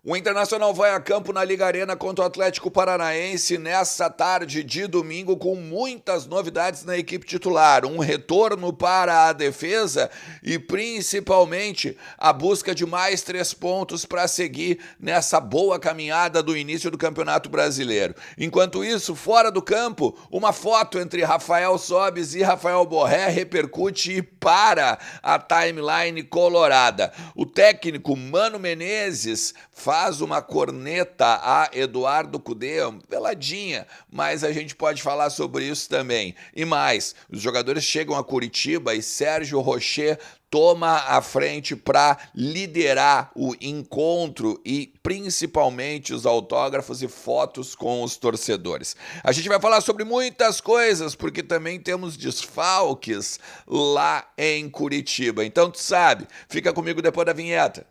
O Internacional vai a campo na Liga Arena contra o Atlético Paranaense nessa tarde de domingo com muitas novidades na equipe titular. Um retorno para a defesa e principalmente a busca de mais 3 pontos para seguir nessa boa caminhada do início do Campeonato Brasileiro. Enquanto isso, fora do campo, uma foto entre Rafael Sobis e Rafael Borré repercute e para a timeline colorada. O técnico Mano Menezes faz uma corneta a Eduardo Cudê, peladinha, mas a gente pode falar sobre isso também. E mais, os jogadores chegam a Curitiba e Sérgio Rocher toma a frente para liderar o encontro e principalmente os autógrafos e fotos com os torcedores. A gente vai falar sobre muitas coisas, porque também temos desfalques lá em Curitiba. Então tu sabe, fica comigo depois da vinheta.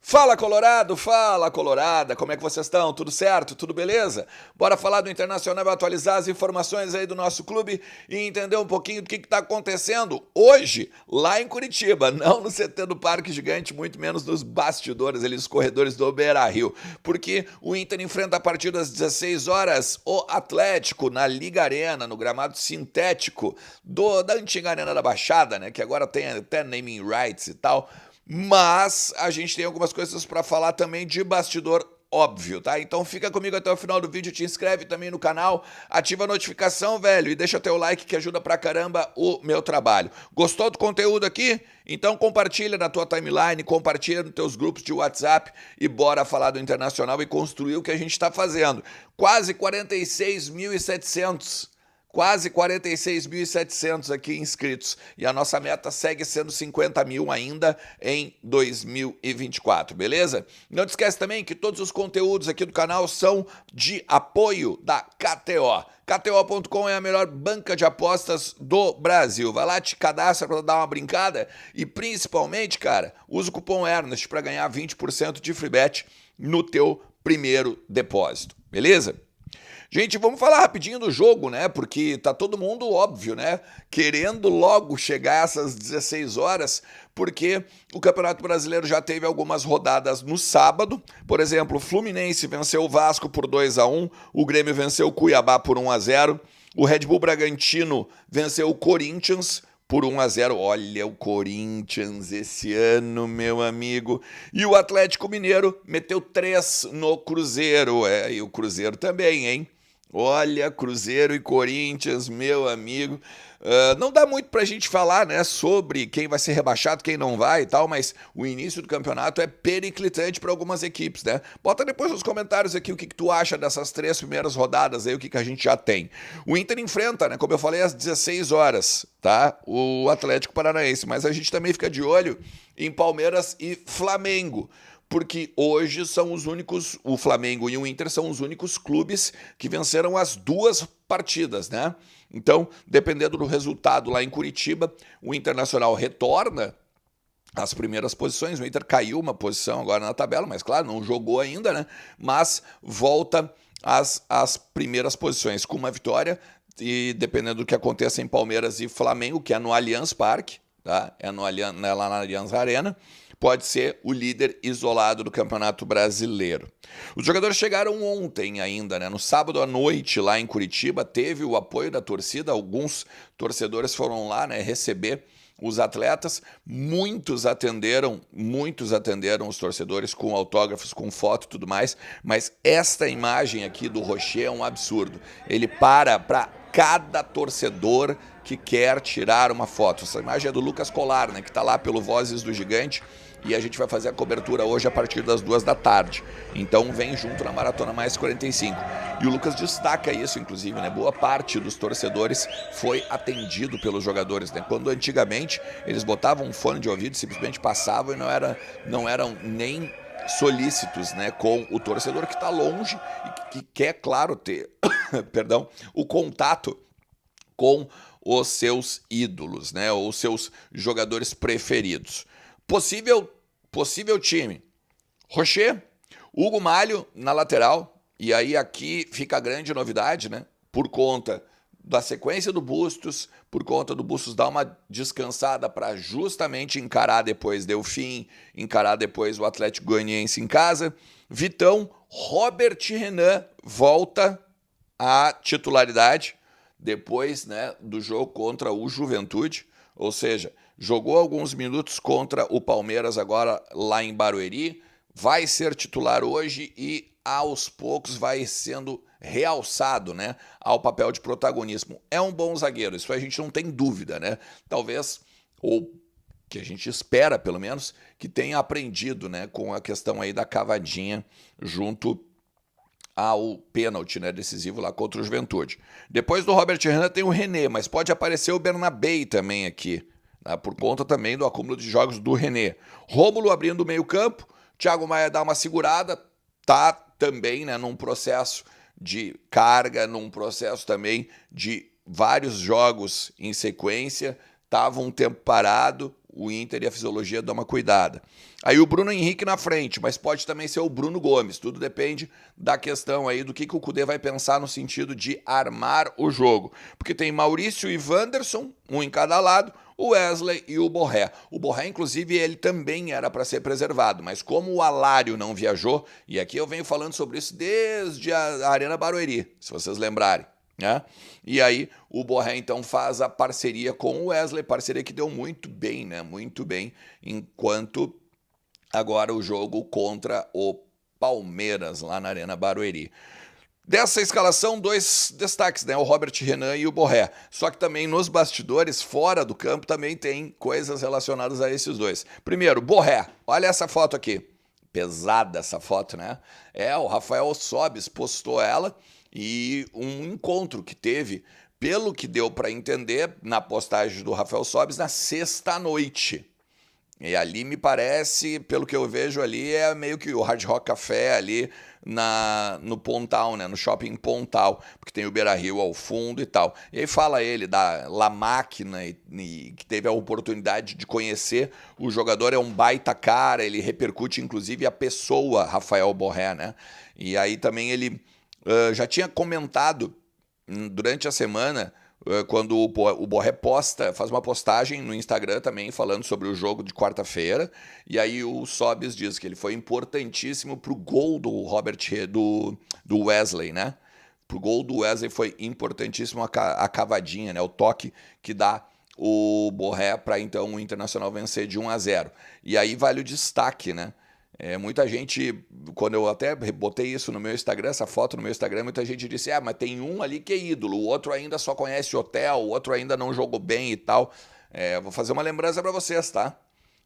Fala Colorado, fala Colorada, como é que vocês estão? Tudo certo? Tudo beleza? Bora falar do Internacional, atualizar as informações aí do nosso clube e entender um pouquinho do que está acontecendo hoje lá em Curitiba, não no CT do Parque Gigante, muito menos nos bastidores, ali nos corredores do Beira-Rio, porque o Inter enfrenta a partir das 16 horas o Atlético na Liga Arena, no gramado sintético da antiga Arena da Baixada, né, que agora tem até naming rights e tal. Mas a gente tem algumas coisas para falar também de bastidor óbvio, tá? Então fica comigo até o final do vídeo, te inscreve também no canal, ativa a notificação, velho, e deixa teu like que ajuda pra caramba o meu trabalho. Gostou do conteúdo aqui? Então compartilha na tua timeline, compartilha nos teus grupos de WhatsApp e bora falar do Internacional e construir o que a gente tá fazendo. Quase 46.700. Quase 46.700 aqui inscritos. E a nossa meta segue sendo 50 mil ainda em 2024, beleza? Não te esquece também que todos os conteúdos aqui do canal são de apoio da KTO. KTO.com é a melhor banca de apostas do Brasil. Vai lá, te cadastra para dar uma brincada e principalmente, cara, usa o cupom ERNEST para ganhar 20% de free bet no teu primeiro depósito, beleza? Gente, vamos falar rapidinho do jogo, né? Porque tá todo mundo, óbvio, né? Querendo logo chegar a essas 16 horas, porque o Campeonato Brasileiro já teve algumas rodadas no sábado. Por exemplo, o Fluminense venceu o Vasco por 2-1, o Grêmio venceu o Cuiabá por 1-0, o Red Bull Bragantino venceu o Corinthians por 1-0. Olha o Corinthians esse ano, meu amigo. E o Atlético Mineiro meteu 3 no Cruzeiro. E o Cruzeiro também, hein? Olha, Cruzeiro e Corinthians, meu amigo. Não dá muito pra gente falar, né, sobre quem vai ser rebaixado, quem não vai e tal, mas o início do campeonato é periclitante para algumas equipes, né? Bota depois nos comentários aqui o que tu acha dessas 3 primeiras rodadas aí, o que a gente já tem. O Inter enfrenta, né, como eu falei, às 16 horas, tá? O Atlético Paranaense, mas a gente também fica de olho em Palmeiras e Flamengo. Porque hoje são os únicos, o Flamengo e o Inter são os únicos clubes que venceram as 2 partidas, né? Então, dependendo do resultado lá em Curitiba, o Internacional retorna às primeiras posições. O Inter caiu uma posição agora na tabela, mas claro, não jogou ainda, né? Mas volta às primeiras posições com uma vitória e dependendo do que aconteça em Palmeiras e Flamengo, que é no Allianz Parque, tá? É lá na Allianz Arena, pode ser o líder isolado do Campeonato Brasileiro. Os jogadores chegaram ontem ainda, né? No sábado à noite lá em Curitiba, teve o apoio da torcida, alguns torcedores foram lá, né, receber os atletas, muitos atenderam os torcedores com autógrafos, com foto e tudo mais, mas esta imagem aqui do Rocher é um absurdo. Ele para cada torcedor que quer tirar uma foto. Essa imagem é do Lucas Colar, né, que está lá pelo Vozes do Gigante, e a gente vai fazer a cobertura hoje a partir das 2 da tarde. Então vem junto na Maratona Mais 45. E o Lucas destaca isso, inclusive, né? Boa parte dos torcedores foi atendido pelos jogadores, né? Quando antigamente eles botavam um fone de ouvido, simplesmente passavam e não eram nem solícitos, né, com o torcedor que está longe e que quer, claro, ter perdão, o contato com os seus ídolos, né, ou seus jogadores preferidos. Possível time: Rocher, Hugo Malho na lateral, E aí aqui fica a grande novidade, né? Por conta da sequência do Bustos, por conta do Bustos dar uma descansada para justamente encarar depois Delfim, encarar depois o Atlético Goianiense em casa. Vitão, Robert Renan volta à titularidade depois, né, do jogo contra o Juventude, ou seja, jogou alguns minutos contra o Palmeiras agora lá em Barueri, vai ser titular hoje e aos poucos vai sendo realçado, né, ao papel de protagonismo. É um bom zagueiro, isso a gente não tem dúvida, né? Talvez, ou que a gente espera pelo menos, que tenha aprendido, né, com a questão aí da cavadinha junto ao pênalti, né, decisivo lá contra o Juventude. Depois do Robert Renan tem o René, mas pode aparecer o Bernabei também aqui, né, por conta também do acúmulo de jogos do René. Rômulo abrindo o meio campo, Thiago Maia dá uma segurada, tá também, né, num processo de carga, num processo também de vários jogos em sequência, estava um tempo parado, o Inter e a fisiologia dão uma cuidada. Aí o Bruno Henrique na frente, mas pode também ser o Bruno Gomes, tudo depende da questão aí do que o Cudê vai pensar no sentido de armar o jogo. Porque tem Maurício e Wanderson, um em cada lado, o Wesley e o Borré. O Borré, inclusive, ele também era para ser preservado, mas como o Alário não viajou, e aqui eu venho falando sobre isso desde a Arena Barueri, se vocês lembrarem, né? E aí o Borré então faz a parceria com o Wesley, parceria que deu muito bem, né? Muito bem, enquanto agora o jogo contra o Palmeiras lá na Arena Barueri. Dessa escalação, dois destaques, né? O Robert Renan e o Borré. Só que também nos bastidores, fora do campo, também tem coisas relacionadas a esses dois. Primeiro, Borré. Olha essa foto aqui. Pesada essa foto, né? O Rafael Sobis postou ela e um encontro que teve, pelo que deu para entender, na postagem do Rafael Sobis, na sexta-noite. E ali me parece, pelo que eu vejo ali, é meio que o Hard Rock Café ali no Pontal, né? No Shopping Pontal, porque tem o Beira-Rio ao fundo e tal. E aí fala ele da La Máquina, e que teve a oportunidade de conhecer o jogador, é um baita cara, ele repercute inclusive a pessoa Rafael Borré, né? E aí também ele já tinha comentado durante a semana, quando o Borré faz uma postagem no Instagram também falando sobre o jogo de quarta-feira, e aí o Sobis diz que ele foi importantíssimo pro gol do do Wesley, né? Pro gol do Wesley foi importantíssimo a cavadinha, né? O toque que dá o Borré para então o Internacional vencer de 1-0. E aí vale o destaque, né? Muita gente, quando eu até botei isso no meu Instagram, essa foto no meu Instagram, muita gente disse, mas tem um ali que é ídolo, o outro ainda só conhece hotel, o outro ainda não jogou bem e tal. Vou fazer uma lembrança para vocês, tá?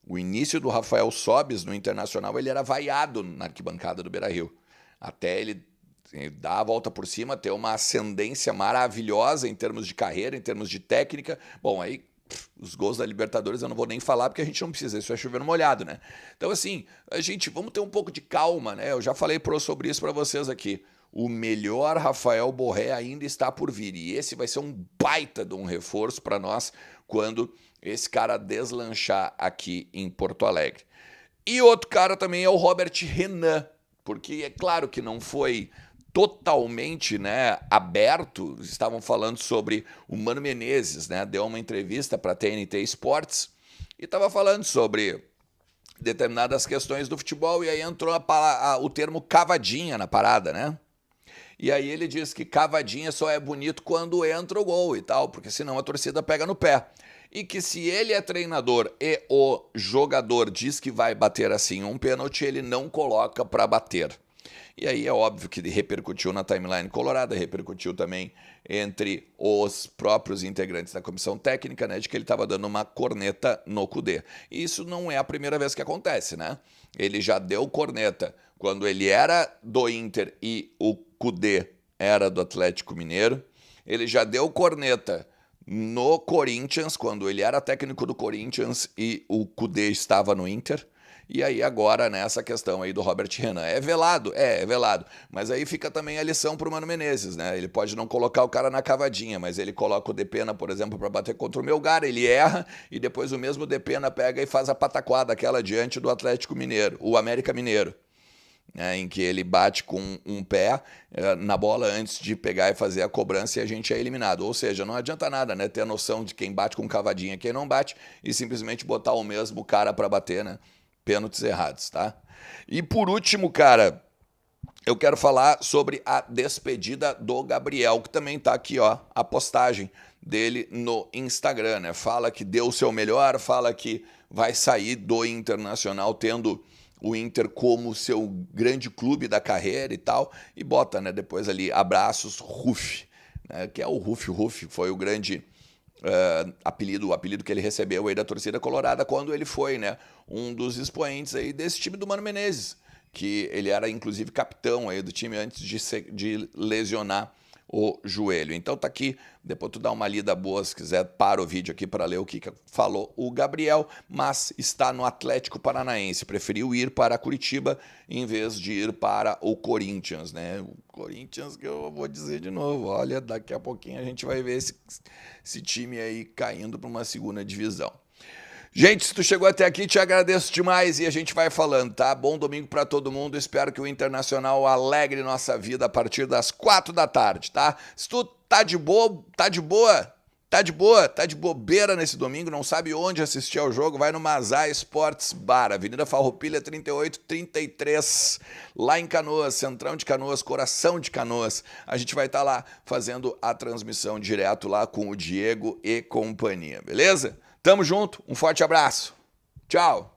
O início do Rafael Sobis no Internacional, ele era vaiado na arquibancada do Beira-Rio. Até ele dar a volta por cima, ter uma ascendência maravilhosa em termos de carreira, em termos de técnica. Bom, aí os gols da Libertadores eu não vou nem falar porque a gente não precisa, isso é chover no molhado, né? Então assim, vamos ter um pouco de calma, né? Eu já falei sobre isso para vocês aqui. O melhor Rafael Borré ainda está por vir e esse vai ser um baita de um reforço para nós quando esse cara deslanchar aqui em Porto Alegre. E outro cara também é o Robert Renan, porque é claro que não foi totalmente, né, aberto. Estavam falando sobre o Mano Menezes, né, deu uma entrevista para a TNT Sports e estava falando sobre determinadas questões do futebol e aí entrou o termo cavadinha na parada, né? E aí ele diz que cavadinha só é bonito quando entra o gol e tal, porque senão a torcida pega no pé. E que se ele é treinador e o jogador diz que vai bater assim um pênalti, ele não coloca para bater. E aí é óbvio que repercutiu na timeline colorada, repercutiu também entre os próprios integrantes da comissão técnica, né, de que ele estava dando uma corneta no Cudê. E isso não é a primeira vez que acontece, né? Ele já deu corneta quando ele era do Inter e o Cudê era do Atlético Mineiro. Ele já deu corneta no Corinthians, quando ele era técnico do Corinthians e o Cudê estava no Inter. E aí agora nessa questão aí do Robert Renan. É velado? É velado. Mas aí fica também a lição pro Mano Menezes, né? Ele pode não colocar o cara na cavadinha, mas ele coloca o Depena, por exemplo, para bater contra o Melgar, ele erra e depois o mesmo Depena pega e faz a pataquada aquela diante do Atlético Mineiro, o América Mineiro. né, em que ele bate com um pé na bola antes de pegar e fazer a cobrança e a gente é eliminado. Ou seja, não adianta nada, né, ter a noção de quem bate com cavadinha e quem não bate e simplesmente botar o mesmo cara para bater, né? Pênaltis errados, tá? E por último, cara, eu quero falar sobre a despedida do Gabriel, que também tá aqui, ó, a postagem dele no Instagram, né? Fala que deu o seu melhor, fala que vai sair do Internacional tendo o Inter como seu grande clube da carreira e tal, e bota, né, depois ali, abraços, Ruf, né, que é o Ruf, foi o grande apelido que ele recebeu aí da torcida colorada quando ele foi, né, um dos expoentes aí desse time do Mano Menezes, que ele era inclusive capitão aí do time antes de lesionar o joelho. Então tá aqui, depois tu dá uma lida boa, se quiser, para o vídeo aqui para ler o que falou o Gabriel, mas está no Atlético Paranaense, preferiu ir para Curitiba em vez de ir para o Corinthians, né? O Corinthians, que eu vou dizer de novo, olha, daqui a pouquinho a gente vai ver esse time aí caindo para uma segunda divisão. Gente, se tu chegou até aqui, te agradeço demais e a gente vai falando, tá? Bom domingo pra todo mundo, espero que o Internacional alegre nossa vida a partir das 4 da tarde, tá? Se tu tá de bobeira nesse domingo, não sabe onde assistir ao jogo, vai no Mazar Sports Bar, Avenida Farroupilha 3833, lá em Canoas, Centrão de Canoas, coração de Canoas. A gente vai estar lá fazendo a transmissão direto lá com o Diego e companhia, beleza? Tamo junto, um forte abraço. Tchau.